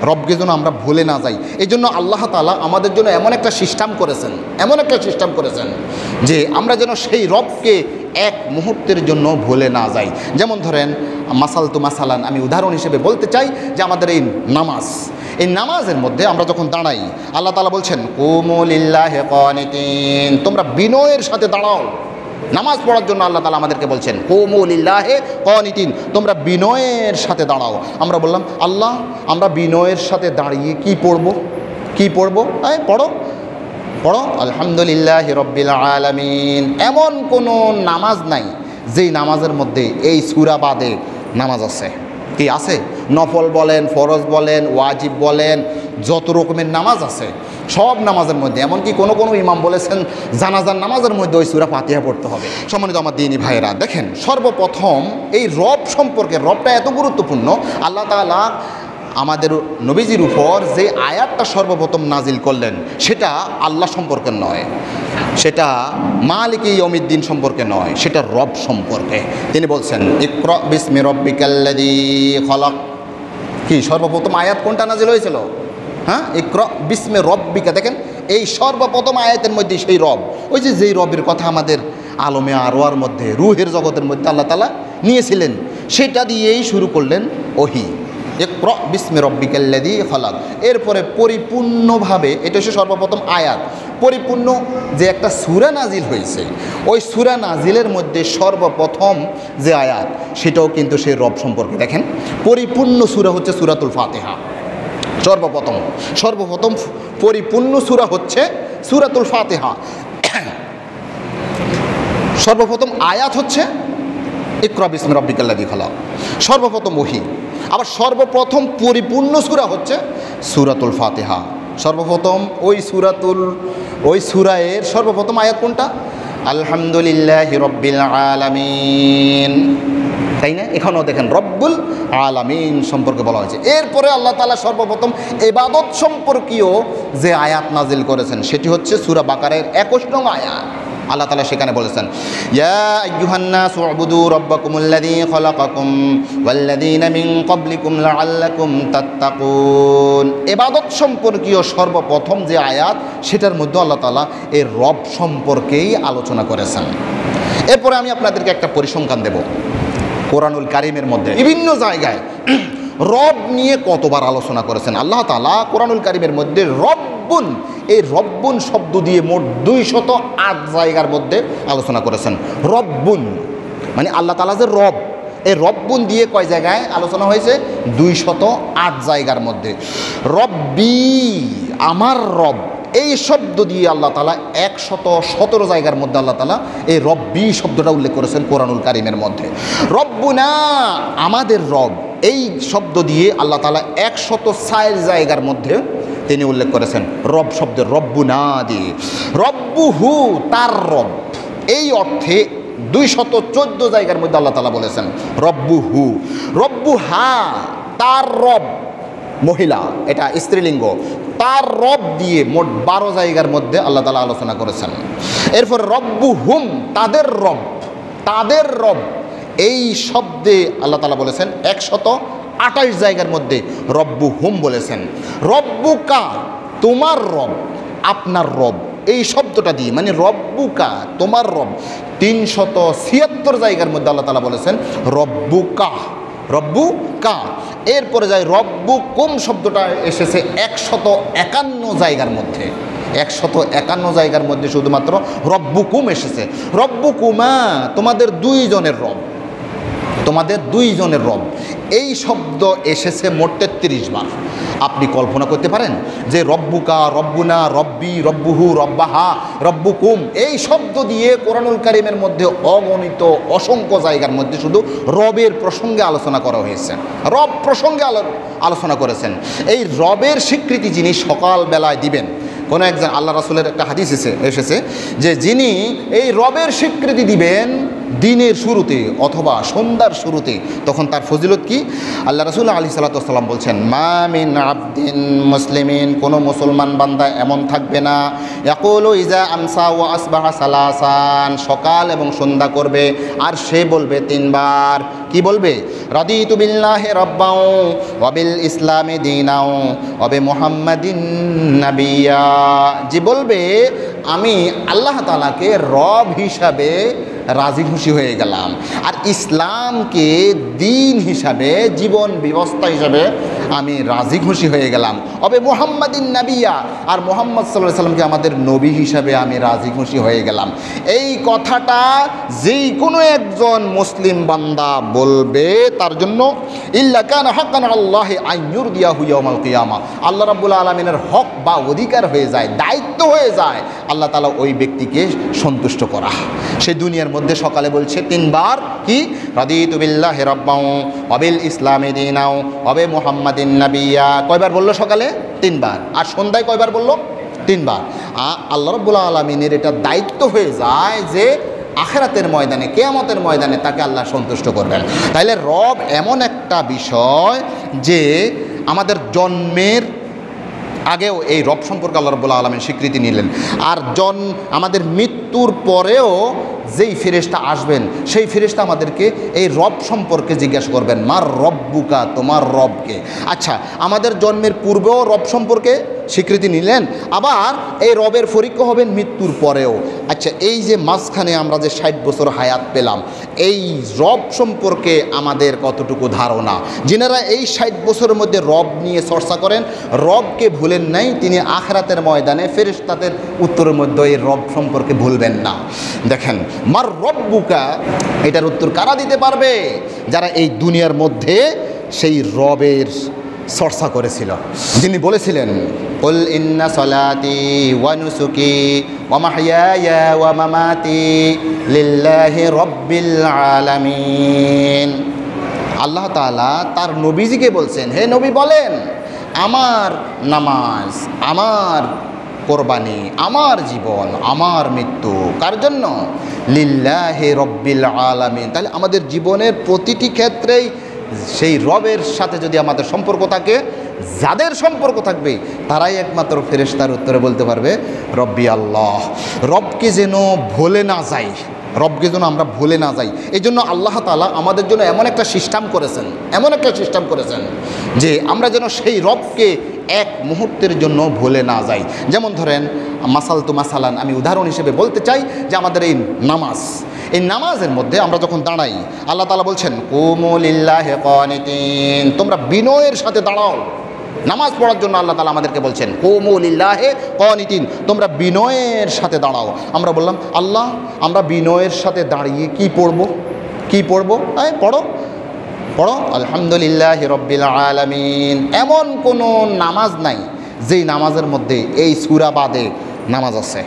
রবকে যেন আমরা ভুলে না যাই। এই জন্য আল্লাহ তাআলা আমাদের জন্য এমন একটা সিস্টেম করেছেন যে আমরা যেন সেই রবকে এক মুহূর্তের জন্য ভুলে না যাই। যেমন ধরেন মাসালান, আমি উদাহরণ হিসেবে বলতে চাই যে আমাদের এই নামাজের মধ্যে আমরা যখন দাঁড়াই, আল্লাহ তাআলা বলছেন কুমু লিল্লাহি কানিতিন, তোমরা বিনয়ের সাথে দাঁড়াও। নামাজ পড়ার জন্য আল্লাহ তাআলা আমাদেরকে বলছেন কুমু লিল্লাহি কানিতিন, তোমরা বিনয়ের সাথে দাঁড়াও। আমরা বললাম আল্লাহ, আমরা বিনয়ের সাথে দাঁড়িয়ে কি পড়বো? পড়ো আলহামদুলিল্লাহি রাব্বিল আলামিন। এমন কোনো নামাজ নাই যেই নামাজের মধ্যে এই সূরা বাদে নামাজ আছে। কি আছে? নফল বলেন, ফরজ বলেন, ওয়াজিব বলেন, যত রকমের নামাজ আছে সব নামাজের মধ্যে, এমনকি কোনো ইমাম বলেছেন জানাজার নামাজের মধ্যে ওই সূরা ফাতিহা পড়তে হবে। সম্মানিত আমার দ্বীনি ভাইয়েরা, দেখেন সর্বপ্রথম এই রব সম্পর্কে, রবটা এত গুরুত্বপূর্ণ। আল্লাহ তাআলা আমাদের নবীজির উপর যে আয়াতটা সর্বপ্রথম নাজিল করলেন সেটা আল্লাহ সম্পর্কে নয়, সেটা মালিকি ইয়াউমিদ্দিন সম্পর্কে নয়, সেটা রব সম্পর্কে। তিনি বলছেন ইকরা বিসমি রব্বিকাল্লাযী খলাক। কি সর্বপ্রথম আয়াত কোনটা নাজিল হয়েছিল? হ্যাঁ, ইকরা বিসমি রব্বিকা। দেখেন এই সর্বপ্রথম আয়াতের মধ্যে সেই রব, ওই যেই রবের কথা আমাদের আলমে আরওয়ার মধ্যে, রুহের জগতের মধ্যে আল্লাহ তাআলা নিয়েছিলেন, সেটা দিয়েই শুরু করলেন ওহী। ইকরা বিসমি রব্বিকাল্লাযী খলাক। এরপরে পরিপূর্ণভাবে, এটা হচ্ছে সর্বপ্রথম আয়াত, পরিপূর্ণ যে একটা সূরা নাজিল হয়েছে, ওই সূরা নাজিলের মধ্যে সর্বপ্রথম যে আয়াত সেটাও কিন্তু সেই রব সম্পর্কে। দেখেন পরিপূর্ণ সূরা হচ্ছে সূরাতুল ফাতিহা। সর্বপ্রথম পরিপূর্ণ সূরা হচ্ছে সূরাতুল ফাতিহা। সর্বপ্রথম আয়াত হচ্ছে ইকরা বিসমি রব্বিকাল্লাযী খলাক, সর্বপ্রথম ওহী। আবার সর্বপ্রথম পরিপূর্ণ সূরা হচ্ছে সূরাতুল ফাতিহা। সর্বপ্রথম ওই সূরায়ের সর্বপ্রথম আয়াত কোনটা? আলহামদুলিল্লাহি রাব্বিল আলামিন, তাই না? এখানেও দেখেন রব্বুল আলামিন সম্পর্কে বলা হয়েছে। এরপরে আল্লাহ তাআলা সর্বপ্রথম ইবাদত সম্পর্কীয় যে আয়াত নাজিল করেছেন সেটি হচ্ছে সূরা বাকারার 21 নং আয়াত। আল্লাহ তাআলা সেখানে বলেছেন ইয়া আইয়ুহান নাসু উবুদু রাব্বাকুমুল্লাযী খালাকাকুম ওয়াল্লাযীনা মিন ক্বাবলিকুম লাআল্লাকুম তাত্তাকুন। ইবাদত সম্পর্কীয় সর্বপ্রথম যে আয়াত সেটার মধ্যে আল্লাহ তাআলা এই রব সম্পর্কেই আলোচনা করেছেন। এরপরে আমি আপনাদেরকে একটা পরিসংখ্যান দেব। কোরআনুল কারীমের মধ্যে বিভিন্ন জায়গায় রব নিয়ে কতবার আলোচনা করেছেন আল্লাহ তাআলা। কোরআনুল কারীমের মধ্যে রব্বুন, এই রব্বুন শব্দ দিয়ে মোট 208 জায়গার মধ্যে আলোচনা করেছেন। রব্বুন মানে আল্লাহ তাআলা যে রব, এই রব্বুন দিয়ে কয় জায়গায় আলোচনা হয়েছে? 208 জায়গার মধ্যে। রব্বি, আমার রব, এই শব্দ দিয়ে আল্লাহ তাআলা 117 জায়গার মধ্যে আল্লাহ তাআলা এই রব্বি শব্দটা উল্লেখ করেছেন কোরআনুল কারীমের মধ্যে। রব্বুনা, আমাদের রব, এই শব্দ দিয়ে আল্লাহ তাআলা 104 জায়গার মধ্যে তিনি উল্লেখ করেছেন রব শব্দের, রব্বুনা দিয়ে। রব্বুহু, তার রব, এই অর্থে 214 জায়গার মধ্যে আল্লাহ তাআলা বলেছেন রব্বুহু। রব্বুহা, তার রব, মহিলা, এটা স্ত্রীলিঙ্গ, তার রব দিয়ে মোট 12 জায়গার মধ্যে আল্লাহ তাআলা আলোচনা করেছেন। এরপর রব্বুহুম, তাদের রব, এই শব্দে আল্লাহ তাআলা বলেছেন 128 জায়গার মধ্যে রব্বুহুম বলেছেন। রব্বুকা, তোমার রব, আপনার রব, এই শব্দটা দিয়ে মানে রব্বুকা, তোমার রব, 376 জায়গার মধ্যে আল্লাহ তাআলা বলেছেন রব্বুকা। এরপরে যায় রব্বুকুম শব্দটা এসেছে 151 জায়গার মধ্যে। 151 জায়গার মধ্যে শুধুমাত্র রব্বুকুম এসেছে। রব্বুকুমা, তোমাদের দুইজনের রব, এই শব্দ এসেছে মোট 33 বার। আপনি কল্পনা করতে পারেন যে রব্বুকা, রব্বুনা, রব্বি, রব্বুহু, রব্বাহা, রব্বুকুম, এই শব্দ দিয়ে কোরআনুল কারীমের মধ্যে অগণিত অসংখ্য জায়গার মধ্যে শুধু রবের প্রসঙ্গে আলোচনা করা হয়েছে। রব প্রসঙ্গে আলোচনা করেছেন। এই রবের স্বীকৃতি যিনি সকালবেলায় দিবেন, কোনো একজন আল্লাহ রাসূলের একটা হাদিস এসেছে যে যিনি এই রবের স্বীকৃতি দিবেন দিনের শুরুতে অথবা সন্ধ্যার শুরুতে, তখন তার ফজিলত কি? আল্লাহ রাসূল আলাইহিস সালাতু ওয়াস সালাম বলছেন, মা মিন আবদিন মুসলিমিন, কোনো মুসলমান বান্দা এমন থাকবে না, ইয়াকুলু ইজা আমসা ওয়া আসবাহা সালাসান, সকাল এবং সন্ধ্যা করবে আর সে বলবে তিনবার, কি বলবে? রাদিতু বিল্লাহি রাব্বাও ওয়া বিল ইসলামি দীনাও ওয়া বি মুহাম্মাদিন নাবিয়্যা, যে বলবে আমি আল্লাহ তাআলাকে রব হিসাবে রাজি খুশি হয়ে গেলাম, আর ইসলামকে দিন হিসাবে, জীবন ব্যবস্থা হিসাবে আমি রাজি খুশি হয়ে গেলাম। অবে মুহাম্মাদিন নাবিয়্যা, আর মুহাম্মদ সাল্লাল্লাহু আলাইহি সাল্লামকে আমাদের নবী হিসাবে আমি রাজি খুশি হয়ে গেলাম। এই কথাটা যেই কোনো একজন মুসলিম বান্দা বলবে, তার জন্য ইল্লা কানা হাক্কান আলাল্লাহি আন ইউরদিয়াহু ইয়াউমাল কিয়ামা, আল্লাহ রাব্বুল আলামিনের হক বা অধিকার হয়ে যায়, দায়িত্ব হয়ে যায় আল্লাহ তাআলা ওই ব্যক্তিকে সন্তুষ্ট করা। সে দুনিয়ার মধ্যে সকালে বলছে তিনবার কি? রাদিতু বিল্লাহি রাব্বাও ওয়া বিল ইসলামি দীনাও ওয়া বি মুহাম্মাদিন নাবিয়্যা। কয়বার বলল সকালে? তিনবার। আর সন্ধ্যায় কয়বার বলল? তিনবার। আল্লাহ রাব্বুল আলামিনের এটা দায়িত্ব হয়ে যায় যে আখিরাতের ময়দানে, কিয়ামতের ময়দানে তাকে আল্লাহ সন্তুষ্ট করবেন। তাইলে রব এমন একটা বিষয় যে আমাদের জন্মের আগেও এই রব সম্পর্কে আল্লাহ রাব্বুল আলামিন স্বীকৃতি নিলেন, আর আমাদের মৃত্যুর পরেও যেই ফেরেশতা আসবেন সেই ফেরেশতা আমাদেরকে এই রব সম্পর্কে জিজ্ঞাসা করবেন, মার রব্বুকা, তোমার রবকে। আচ্ছা, আমাদের জন্মের পূর্বেও রব সম্পর্কে স্বীকৃতি নিলেন, আবার এই রবের পরীক্ষা হবেন মৃত্যুর পরেও। আচ্ছা, এই যে মাঝখানে আমরা যে 60 বছর হায়াত পেলাম, এই রব সম্পর্কে আমাদের কতটুকু ধারণা? যিনারা এই 60 বছরের মধ্যে রব নিয়ে চর্চা করেন, রবকে ভুলেন নাই, তিনি আখিরাতের ময়দানে ফেরেশতাদের উত্তরের মধ্যে এই রব সম্পর্কে ভুলবেন না। দেখেন, মার রব্বুকা, এটার উত্তর কারা দিতে পারবে? যারা এই দুনিয়ার মধ্যে সেই রবের চর্চা করেছিল, যিনি বলেছিলেন কুল ইন্না সলাতি ওয়া নুসুকি ওয়া মাহইয়ায়া ওয়া মামাতি লিল্লাহি রাব্বিল আলামিন। আল্লাহ তাআলা তার নবীজিকে বলছেন, হে নবী বলেন, আমার নামাজ, আমার কোরবানি, আমার জীবন, আমার মৃত্যু কার জন্য? লিল্লাহি রাব্বিল আলামিন। তাহলে আমাদের জীবনের প্রতিটি ক্ষেত্রেই সেই রবের সাথে যদি আমাদের সম্পর্ক থাকে, যাদের সম্পর্ক থাকবে তারাই একমাত্র ফেরেশতার উত্তরে বলতে পারবে রব্বি আল্লাহ। রবকে যেন ভুলে না যাই, রবকে যেন আমরা ভুলে না যাই, এই জন্য আল্লাহ তাআলা আমাদের জন্য এমন একটা সিস্টেম করেছেন যে আমরা যেন সেই রবকে এক মুহূর্তের জন্য ভুলে না যাই। যেমন ধরেন, মাসালান, আমি উদাহরণ হিসেবে বলতে চাই যে আমাদের এই নামাজ, এই নামাজের মধ্যে আমরা যখন দাঁড়াই, আল্লাহ তাআলা বলছেন কুমু লিল্লাহি কানিতিন, তোমরা বিনয়ের সাথে দাঁড়াও। নামাজ পড়ার জন্য আল্লাহ তাআলা আমাদেরকে বলছেন কুমু লিল্লাহি কানিতিন, তোমরা বিনয়ের সাথে দাঁড়াও। আমরা বললাম, আল্লাহ, আমরা বিনয়ের সাথে দাঁড়িয়ে কি পড়ব? পড়ো আলহামদুলিল্লাহি রাব্বিল আলামিন। এমন কোনো নামাজ নাই যেই নামাজের মধ্যে এই সূরা বাদে নামাজ আছে।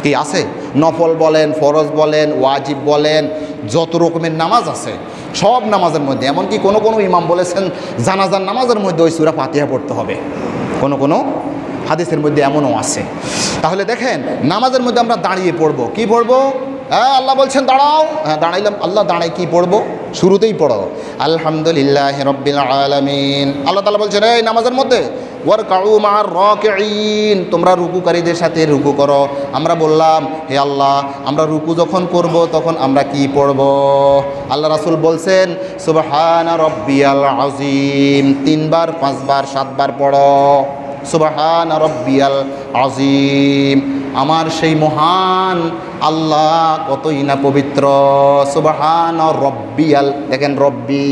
কি আছে? নফল বলেন, ফরজ বলেন, ওয়াজিব বলেন, যত রকমের নামাজ আছে সব নামাজের মধ্যে, এমনকি কোনো ইমাম বলেছেন জানাজার নামাজের মধ্যে ওই সূরা ফাতিহা পড়তে হবে, কোনো হাদিসের মধ্যে এমনও আছে। তাহলে দেখেন, নামাজের মধ্যে আমরা দাঁড়িয়ে পড়বো, কি পড়বো? হ্যাঁ, আল্লাহ বলছেন দাঁড়াও, হ্যাঁ দাঁড়াইলাম। আল্লাহ দাঁড়াই কি পড়বো? শুরুতেই পড়ো আলহামদুলিল্লাহি রাব্বিল আলামিন। আল্লাহ তাআলা বলছেন এই নামাজের মধ্যে ওয়ারকাউ মা'আর রাকিঈন, তোমরা রুকুকারীদের সাথে রুকু করো। আমরা বললাম, হে আল্লাহ, আমরা রুকু যখন করব তখন আমরা কি পড়ব? আল্লাহ রাসূল বলছেন সুবহানা রাব্বিয়াল আযীম, 3 বার, 5 বার, 7 বার পড়ো সুবহানা রাব্বিয়াল আযীম। আমার সেই মহান আল্লাহ কতই না পবিত্র। সুবহানা রাব্বিয়াল, দেখেন রব্বি,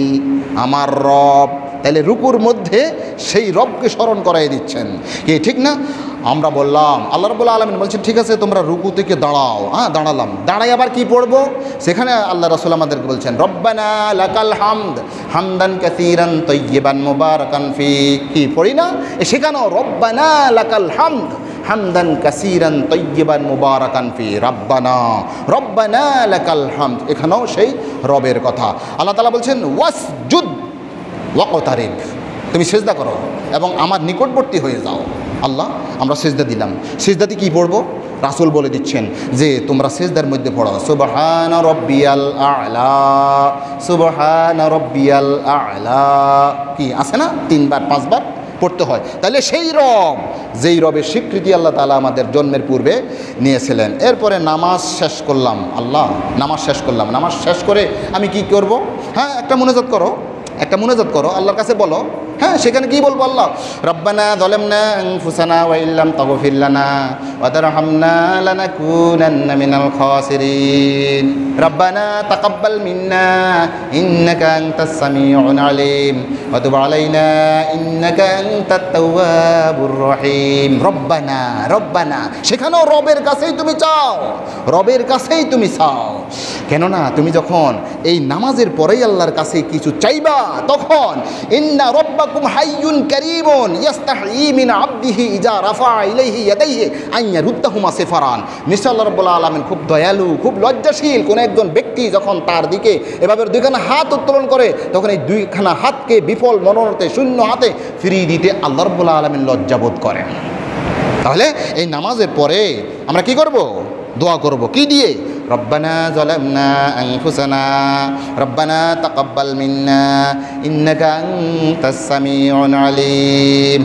আমার রব। তাহলে রুকুর মধ্যে সেই রবকে স্মরণ করাই দিচ্ছেন, কি ঠিক না? আমরা বললাম, আল্লাহ রাব্বুল আলামিন বলছেন ঠিক আছে তোমরা রুকু থেকে দাঁড়াও। হ্যাঁ দাঁড়ালাম, দাঁড়াই আবার কি পড়বো? সেখানে আল্লাহ রাসূল আমাদেরকে বলছেন রব্বানা লাকাল হামদ হামদান কাসীরান তাইয়্যিবান মুবারাকান ফি। কি পড়ি না? সেখানেও রব্বানা লাকাল হামদ হামদান কাসীরান তাইয়্যিবান মুবারাকান ফি। রব্বানা লাকাল হামদ, এখানেও সেই রবের কথা। আল্লাহ তাআলা বলছেন ওয়াসজুদ ওয়াকতারিব, তুমি সিজদা করো এবং আমার নিকটবর্তী হয়ে যাও। আল্লাহ আমরা সিজদা দিলাম, সিজদাতে কি পড়বো? রাসূল বলে দিচ্ছেন যে তোমরা সিজদার মধ্যে পড়ো সুবহান রব্বিয়াল আ'লা, সুবহান রব্বিয়াল আ'লা, কি আছে না 3 বার 5 বার পড়তে হয়। তাহলে সেই রব, যেই রবের স্বীকৃতি আল্লাহ তাআলা আমাদের জন্মের পূর্বে নিয়েছিলেন। এরপরে নামাজ শেষ করলাম, আল্লাহ নামাজ শেষ করলাম, নামাজ শেষ করে আমি কি করব? হ্যাঁ, একটা মুনাজাত করো, একটা মুনাজাত করো, আল্লাহর কাছে বলো। হ্যাঁ, সেখানে কি বলবো? আল্লাহ রব্বানা যালামনা আনফুসানা ওয়া ইল্লাম তাগফির লানা ওয়া তারহামনা লানাকুনান্না মিনাল খাসিরিন, রব্বানা তাকাব্বাল মিন্না ইন্নাকা আনতাস সামিউল আলিম ওয়া তুব আলাইনা ইন্নাকা আনতাত তাওয়াবুর রহিম। রব্বানা, রব্বানা, সেখানেও রবের কাছেই তুমি চাও, রবের কাছেই তুমি চাও। কেননা তুমি যখন এই নামাজের পরেই আল্লাহর কাছে কিছু চাইবা, তখন ইন্না রব্বাকুম হাইয়ুন কারীমুন ইস্তাহি মিন আবদিহি ইজা রাফা ইলাইহি ইয়াদাইহি আন ইয়ারুদ্দাহুমা সিফারান। নিশ্চয় আল্লাহ রাব্বুল আলামিন খুব দয়ালু, খুব লজ্জাশীল। কোন একজন ব্যক্তি যখন তার দিকে এভাবে দুইখানা হাত উত্তোলন করে, তখন এই দুইখানা হাতকে বিফল মনোরথে শূন্য হাতে ফিরিয়ে দিতে আল্লাহ রাব্বুল আলামিন লজ্জাবোধ করেন। তাহলে এই নামাজের পরে আমরা কি করব? দোয়া করব, কি দিয়ে? রব্বানা যালামনা আনফুসানা রব্বানা তাকাব্বাল মিন্না ইন্নাকা আনতাস সামিউল আলিম।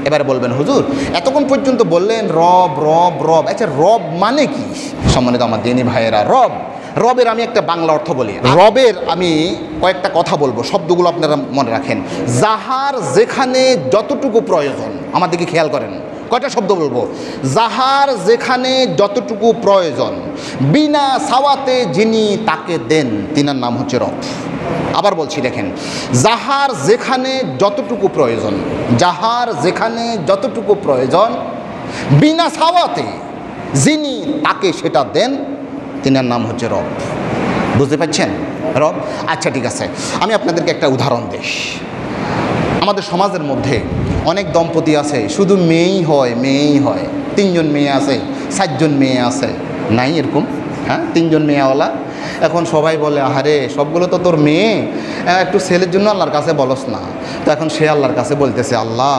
এবারে বলবেন হুজুর এতক্ষণ পর্যন্ত বললেন রব রব রব, আচ্ছা রব মানে কি? সম্মানিত আমার দিনী ভাইয়েরা, রব, রবের আমি একটা বাংলা অর্থ বলি। রবের আমি কয়েকটা কথা বলবো, শব্দগুলো আপনারা মনে রাখেন। যাহার যেখানে যতটুকু প্রয়োজন, আমার দিকে খেয়াল করেন, কয়টা শব্দ বলবো? যাহার যেখানে যতটুকু প্রয়োজন, বিনা সাওয়াতে যিনি তাকে দেন, তিনার নাম হচ্ছে রব। আবার বলছি দেখেন, যাহার যেখানে যতটুকু প্রয়োজন, যাহার যেখানে যতটুকু প্রয়োজন, বিনা সাওয়াতে যিনি তাকে সেটা দেন, তিনার নাম হচ্ছে রব। বুঝতে পারছেন? রব। আচ্ছা ঠিক আছে, আমি আপনাদেরকে একটা উদাহরণ দিই। আমাদের সমাজের মধ্যে অনেক দম্পতি আছে, শুধু মেয়েই হয়, মেয়েই হয়। 3 জন মেয়ে আছে, 4 জন মেয়ে আছে, নাই এরকম? হ্যাঁ, 3 জন মেয়েওয়ালা। এখন সবাই বলে আহারে সবগুলো তো তোর মেয়ে, একটু ছেলের জন্য আল্লাহর কাছে বলস না। তো এখন সে আল্লাহর কাছে বলতেছে, আল্লাহ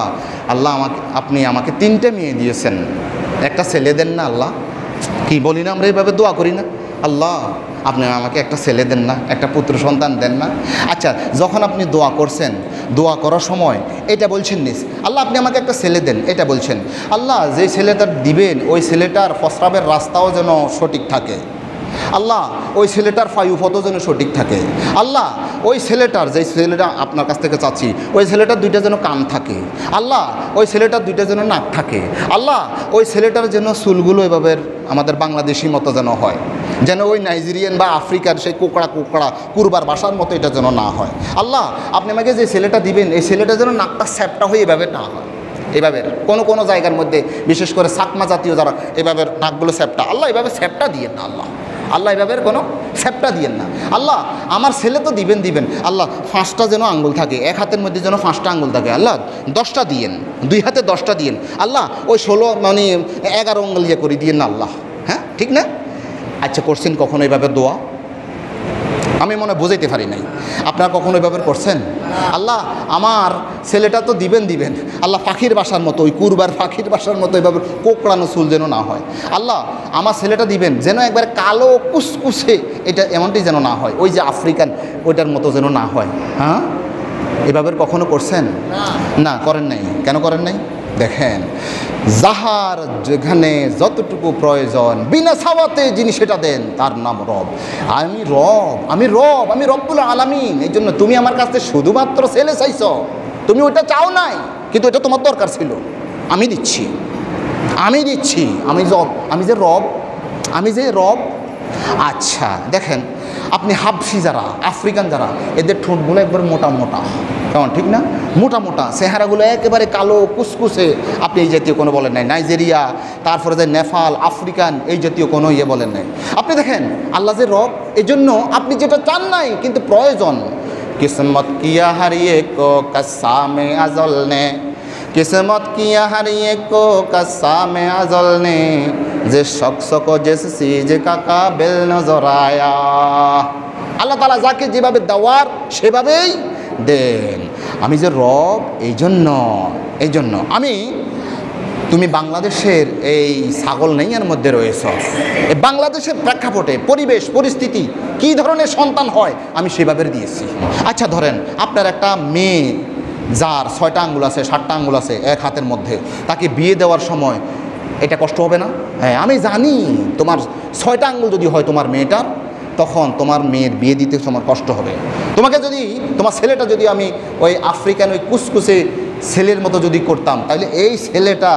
আল্লাহ আপনি আমাকে 3টে মেয়ে দিয়েছেন, একটা ছেলে দেন না আল্লাহ। কি বলি না আমরা, এইভাবে দোয়া করি না? আল্লাহ আপনি আমাকে একটা ছেলে দেন না, একটা পুত্র সন্তান দেন না। আচ্ছা, যখন আপনি দোয়া করছেন, দোয়া করার সময় এটা বলছেন নিস, আল্লাহ আপনি আমাকে একটা ছেলে দেন, এটা বলছেন। আল্লাহ যে ছেলেটার দিবেন ওই ছেলেটার প্রস্রাবের রাস্তাও যেন সঠিক থাকে, আল্লাহ ওই ছেলেটার ফায়ুফতও যেন সঠিক থাকে, আল্লাহ ওই ছেলেটার, যে ছেলেটা আপনার কাছ থেকে চাচ্ছি, ওই ছেলেটার 2টা যেন কান থাকে, আল্লাহ ওই ছেলেটার 2টা যেন নাক থাকে, আল্লাহ ওই ছেলেটার যেন চুলগুলো এভাবে আমাদের বাংলাদেশি মতো যেন হয়, যেন ওই নাইজেরিয়ান বা আফ্রিকার সেই কোকড়া কোকড়া কুরবার বাসার মতো এটা যেন না হয়। আল্লাহ আপনি আমাকে যে ছেলেটা দিবেন এই ছেলেটা যেন নাকটা স্যাপটা হয়ে এভাবে না হয়। এভাবে কোনো জায়গার মধ্যে বিশেষ করে সাকমা জাতীয় যারা এভাবে নাকগুলো স্যাপটা, আল্লাহ এভাবে স্যাপটা দিয়েন না, আল্লাহ আল্লাহ এভাবে কোনো স্যাপটা দিয়েন না। আল্লাহ আমার ছেলে তো দিবেন, আল্লাহ 5টা যেন আঙ্গুল থাকে, এক হাতের মধ্যে যেন 5টা আঙ্গুল থাকে, আল্লাহ 10টা দিয়েন, 2 হাতে 10টা দিয়েন, আল্লাহ ওই 16 মানে 11 আঙ্গুল ইয়ে করে দিয়েন না আল্লাহ। হ্যাঁ ঠিক না? আচ্ছা করছেন কখনো এইভাবে দোয়া? আমি মনে বুঝাইতে পারি নাই। আপনারা কখনো এইভাবে করছেন? আল্লাহ আমার ছেলেটা তো দিবেন, আল্লাহ পাখির বাসার মতো, ওই কুরবার পাখির বাসার মতো এইভাবে কোকড়ানো চুল যেন না হয়, আল্লাহ আমার ছেলেটা দিবেন যেন একবার কালো কুসকুসে, এটা এমনটি যেন না হয়, ওই যে আফ্রিকান ওইটার মতো যেন না হয়। হ্যাঁ, এভাবে কখনো করছেন? না, করেন নাই। কেন করেন নাই? দেখেন, যাহার যেখানে যতটুকু প্রয়োজন বিনা সাওয়াতে যিনি সেটা দেন তার নাম রব। আমি রব্বুল আলামিন। এই জন্য তুমি আমার কাছে শুধুমাত্র ছেলে চাইছ, তুমি ওইটা চাও নাই, কিন্তু এটা তোমার দরকার ছিল, আমি দিচ্ছি। আমি যে রব। আচ্ছা দেখেন, আপনি হাবশি যারা, আফ্রিকান যারা, এদের ঠোঁটগুলো একবার মোটা মোটা, কেমন ঠিক না? মোটা মোটা, চেহারাগুলো একেবারে কালো কুসকুসে। আপনি এই জাতীয় কোনো বলেন নাই। নাইজেরিয়া, তারপরে যে নেপাল, আফ্রিকান, এই জাতীয় কোনো ইয়ে বলেন নাই। আপনি দেখেন আল্লাহ যে রব, এই জন্য আপনি যেটা চান নাই কিন্তু প্রয়োজন। কিসমত কিয়া হারিয়ে কো কাসামে আজল নে, किस्मत किया हर ये को कस्साम अज़ल ने जे शख्स को जिस चीज़ का काबिल नजर आया। আল্লাহ তাআলা যাকে যেভাবে দেওয়ার সেভাবেই দেন। আমি যে রব, এই জন্য আমি তুমি বাংলাদেশের এই ছাগল নেইয়ার মধ্যে রয়েছ, এই বাংলাদেশের প্রেক্ষাপটে পরিবেশ পরিস্থিতি কী ধরনের সন্তান হয় আমি সেভাবে দিয়েছি। আচ্ছা ধরেন আপনার একটা মেয়ে যার 6টা আঙ্গুল আছে 7টা আঙ্গুল আছে এক হাতের মধ্যে, তাকে বিয়ে দেওয়ার সময় এটা কষ্ট হবে না? হ্যাঁ আমি জানি তোমার 6টা আঙ্গুল যদি হয় তোমার মেয়েটার, তখন তোমার মেয়ের বিয়ে দিতে তোমার কষ্ট হবে। তোমাকে যদি তোমার ছেলেটা যদি আমি ওই আফ্রিকান ওই কুসকুসে ছেলের মতো যদি করতাম, তাহলে এই ছেলেটা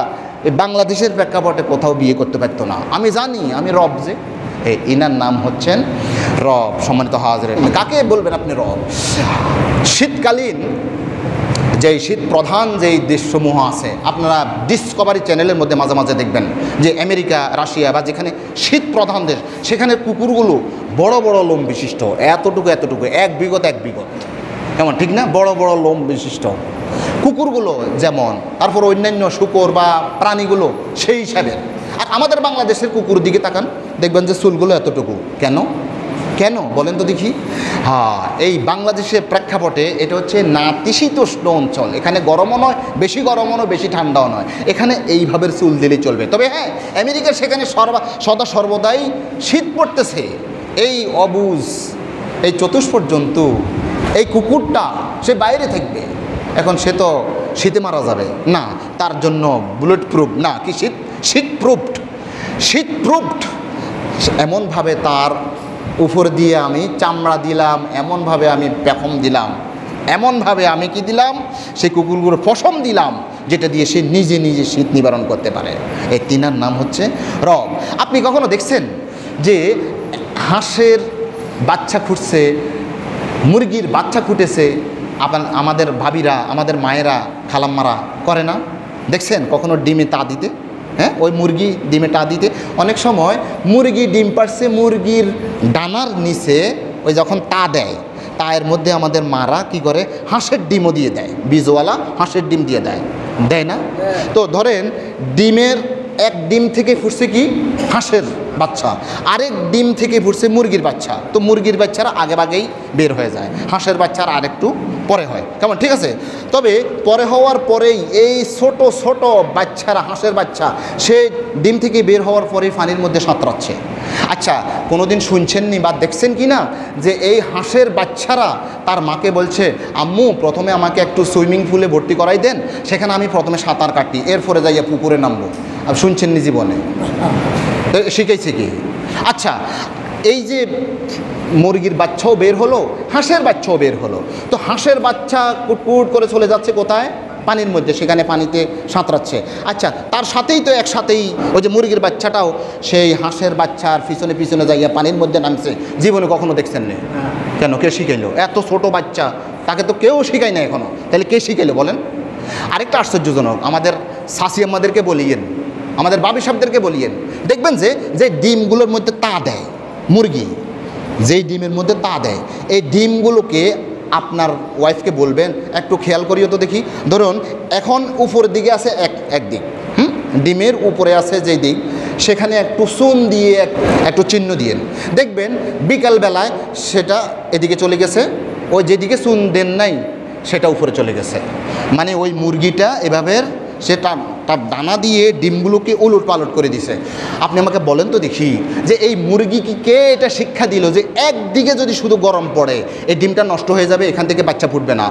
এই বাংলাদেশের প্রেক্ষাপটে কোথাও বিয়ে করতে পারতো না। আমি জানি আমি রব, যে ইনার নাম হচ্ছেন রব। সম্মানিত হাজির, কাকে বলবেন আপনি রব? শীতকালীন যেই শীত প্রধান যেই দেশসমূহ আছে, আপনারা ডিসকভারি চ্যানেলের মধ্যে মাঝে মাঝে দেখবেন যে আমেরিকা রাশিয়া বা যেখানে শীত প্রধান দেশ, সেখানে কুকুরগুলো বড় বড় লোম বিশিষ্ট, এতটুকু এতটুকু, এক বিগত কেমন ঠিক না? বড় বড় লোম বিশিষ্ট কুকুরগুলো যেমন, তারপর অন্যান্য শূকর বা প্রাণীগুলো সেই হিসাবে। আর আমাদের বাংলাদেশের কুকুর দিকে তাকান, দেখবেন যে চুলগুলো এতটুকু। কেন কেন বলেন তো দেখি? হ্যাঁ, এই বাংলাদেশের প্রেক্ষাপটে এটা হচ্ছে নাতিশীতোষ্ণ অঞ্চল, এখানে গরমও নয় বেশি, গরমও নয় বেশি, ঠান্ডাও নয়, এখানে এইভাবে চুল দিলেই চলবে। তবে হ্যাঁ, আমেরিকার সেখানে সদা সর্বদাই শীত পড়তেছে। এই অবুজ, এই চতুষ্পদ জন্তু, এই কুকুরটা সে বাইরে থাকবে। এখন সে তো শীতে মারা যাবে না, তার জন্য বুলেট প্রুফ না কি শীত প্রুফড এমনভাবে তার উপর দিয়ে আমি চামড়া দিলাম, এমনভাবে আমি পেখম দিলাম, এমনভাবে আমি কি দিলাম, সেই কুকুরগুলো পশম দিলাম, যেটা দিয়ে সে নিজে নিজে শীত নিবারণ করতে পারে। এই তিনার নাম হচ্ছে রব। আপনি কখনো দেখছেন যে হাঁসের বাচ্চা ফুটছে, মুরগির বাচ্চা ফুটেছে? আমাদের ভাবিরা, আমাদের মায়েরা, খালাম্মারা করে না? দেখছেন কখনো ডিমে তা দিতে? হ্যাঁ, ওই মুরগি ডিমে টা দিতে অনেক সময় মুরগি ডিম পারছে, মুরগির ডানার নিচে ওই যখন তা দেয়, তার মধ্যে আমাদের মারা কি করে, হাঁসের ডিমও দিয়ে দেয়, বীজওয়ালা হাঁসের ডিম দিয়ে দেয় না? তো ধরেন ডিমের এক ডিম থেকে ফুটছে কি হাঁসের বাচ্চা, আরেক ডিম থেকে ফুটছে মুরগির বাচ্চা। তো মুরগির বাচ্চারা আগেই বের হয়ে যায়, হাঁসের বাচ্চারা আরেকটু পরে হয়, কেমন ঠিক আছে? তবে পরে হওয়ার পরেই এই ছোট ছোট বাচ্চারা, হাঁসের বাচ্চা, সে ডিম থেকে বের হওয়ার পরেই পানির মধ্যে সাঁতরাচ্ছে। আচ্ছা কোনোদিন শুনছেননি বা দেখছেন কি না যে এই হাঁসের বাচ্চারা তার মাকে বলছে, আম্মু প্রথমে আমাকে একটু সুইমিং পুলে ভর্তি করাই দেন, সেখানে আমি প্রথমে সাঁতার কাটি, এরপরে যাইয়া পুকুরে নামবো। আর শুনছেননি জীবনে? শিখাইছে কি? আচ্ছা এই যে মুরগির বাচ্চাও বের হলো, হাঁসের বাচ্চাও বের হলো, তো হাঁসের বাচ্চা কুটকুট করে চলে যাচ্ছে কোথায়? পানির মধ্যে, সেখানে পানিতে সাঁতরাচ্ছে। আচ্ছা তার সাথেই তো একসাথেই ওই যে মুরগির বাচ্চাটাও সেই হাঁসের বাচ্চার পিছনে পিছনে যাইয়া পানির মধ্যে নামছে। জীবনে কখনো দেখছেন না? কেন, কে শিখাইলো? এত ছোট বাচ্চা, তাকে তো কেউ শিখায় না এখনো, তাহলে কে শিখাইলো বলেন? আরেকটা আশ্চর্যজনক, আমাদের শাশি আমাদেরকে বলিয়েন, আমাদের বাবি সাহেবদেরকে বলিয়েন, দেখবেন যে ডিমগুলোর মধ্যে তা দেয় মুরগি, যেই ডিমের মধ্যে তা দেয়, এই ডিমগুলোকে আপনার ওয়াইফকে বলবেন একটু খেয়াল করিও তো দেখি। ধরুন এখন উপরের দিকে আছে এক দিক, ডিমের উপরে আছে যেই দিক, সেখানে একটু চুন দিয়ে একটু চিহ্ন দিয়ে দেখবেন বিকালবেলায় সেটা এদিকে চলে গেছে, ওই যেদিকে চুন দেন নাই সেটা উপরে চলে গেছে। মানে ওই মুরগিটা এভাবে সেটা তার দানা দিয়ে ডিমগুলোকে উলট পালট করে দিছে। আপনি আমাকে বলেন তো দেখি যে এই মুরগিকে কে এটা শিক্ষা দিল যে একদিকে যদি শুধু গরম পড়ে এই ডিমটা নষ্ট হয়ে যাবে, এখান থেকে বাচ্চা ফুটবে না?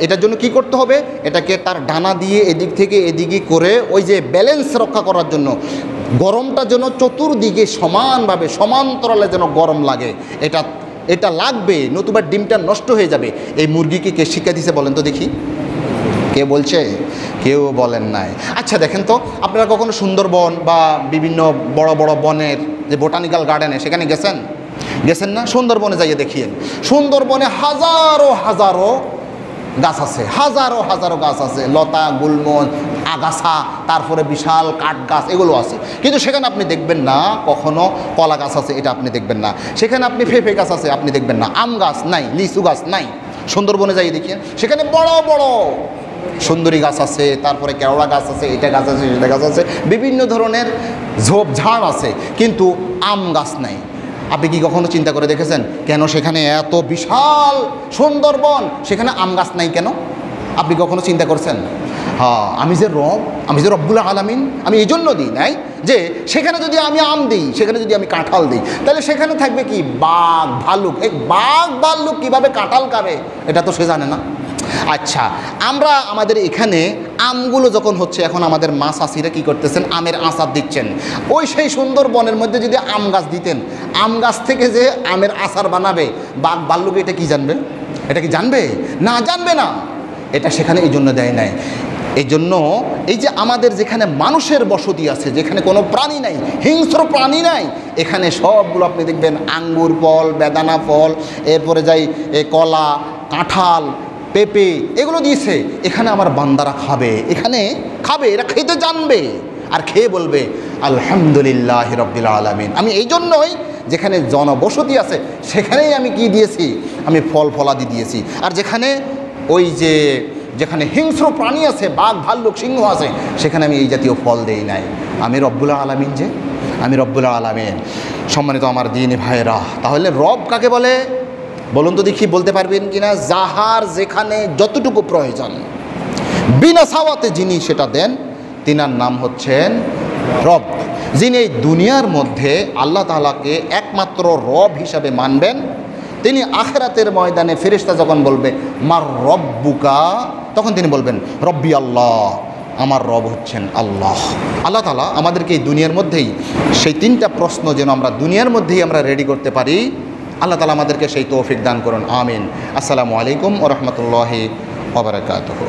এটার জন্য কি করতে হবে? এটাকে তার ডানা দিয়ে এদিক থেকে এদিকে করে ওই যে ব্যালেন্স রক্ষা করার জন্য গরমটা যেন চতুর্দিকে সমানভাবে সমান্তরালে যেন গরম লাগে, এটা লাগবে, নতুবা ডিমটা নষ্ট হয়ে যাবে। এই মুরগিকে কে শিক্ষা দিছে বলেন তো দেখি? কে বলছে? কেউ বলেন নাই। আচ্ছা দেখেন তো, আপনারা কখনো সুন্দরবন বা বিভিন্ন বড় বড় বনের যে বোটানিক্যাল গার্ডেনে সেখানে গেছেন না? সুন্দরবনে যাইয়ে দেখিয়েন, সুন্দরবনে হাজারো হাজারো গাছ আছে, হাজারো হাজারো গাছ আছে, লতা গুল্ম আগাছা, তারপরে বিশাল কাঠ গাছ, এগুলো আছে। কিন্তু সেখানে আপনি দেখবেন না কখনো কলা গাছ আছে, এটা আপনি দেখবেন না। সেখানে আপনি পেঁপে গাছ আছে, আপনি দেখবেন না। আম গাছ নাই, লিচু গাছ নাই। সুন্দরবনে যাই দেখিয়ে সেখানে বড় বড় সুন্দরী গাছ আছে, তারপরে কেওড়া গাছ আছে, এটা গাছ আছে, সেটা গাছ আছে, বিভিন্ন ধরনের ঝোপঝাড় আছে, কিন্তু আম গাছ নাই। আপনি কি কখনো চিন্তা করে দেখেছেন কেন সেখানে এত বিশাল সুন্দরবন, সেখানে আম গাছ নাই কেন? আপনি কখনো চিন্তা করছেন? হ্যাঁ, আমি যে রব্বুল আলামিন, আমি এই জন্য দিই নাই যে সেখানে যদি আমি আম দিই, সেখানে যদি আমি কাঁঠাল দিই, তাহলে সেখানে থাকবে কি বাঘ ভাল্লুক। এই বাঘ ভাল্লুক কীভাবে কাঁঠাল খাবে এটা তো সে জানে না। আচ্ছা, আমরা আমাদের এখানে আমগুলো যখন হচ্ছে, এখন আমাদের মা চাষিরা কী করতেছেন, আমের আচার দিচ্ছেন। ওই সেই সুন্দর বনের মধ্যে যদি আম গাছ দিতেন, আম গাছ থেকে যে আমের আচার বানাবে, বাঘ ভাল্লুক এটা কি জানবে? এটা কি জানবে? না, জানবে না। এটা সেখানে এই জন্য দেয় নাই। এই জন্য এই যে আমাদের যেখানে মানুষের বসতি আছে, যেখানে কোনো প্রাণী নাই, হিংস্র প্রাণী নাই, এখানে সবগুলো আপনি দেখবেন আঙ্গুর ফল, বেদানা ফল, এরপরে যাই কলা, কাঁঠাল, পেঁপে, এগুলো দিয়েছে। এখানে আমার বান্দারা খাবে, এখানে খাবে, এরা খেতে জানবে আর খেয়ে বলবে আলহামদুলিল্লাহ রাব্বিল আলামিন। আমি এই জন্যই যেখানে জনবসতি আছে সেখানেই আমি কি দিয়েছি, আমি ফল ফলাদি দিয়েছি। আর যেখানে হিংস্র প্রাণী আছে, বাঘ ভাল্লুক সিংহ আছে, সেখানে আমি এই জাতীয় ফল দেই নাই। আমি রব্বুল আলামিন, আমি রব্বুল আলামিন। সম্মানিত আমার দিনী ভাইয়েরা, তাহলে রব কাকে বলে বলুন তো দেখি, বলতে পারবেন কিনা? যাহার যেখানে যতটুকু প্রয়োজন বিনা সাওয়াতে যিনি সেটা দেন, তিনার নাম হচ্ছেন রব। যিনি এই দুনিয়ার মধ্যে আল্লাহ তাআলাকে একমাত্র রব হিসাবে মানবেন, তিনি আখিরাতের ময়দানে ফেরেশতা যখন বলবে মার রব্বুকা, তখন তিনি বলবেন রব্বি আল্লাহ, আমার রব হচ্ছেন আল্লাহ। আল্লাহ তাআলা আমাদেরকে এই দুনিয়ার মধ্যেই সেই 3টা প্রশ্ন যেন আমরা দুনিয়ার মধ্যেই আমরা রেডি করতে পারি, আল্লাহ তাআলা আমাদেরকে সেই তৌফিক দান করুন। আমিন। আসসালামু আলাইকুম ওয়া রাহমাতুল্লাহি ওয়া বারাকাতুহু।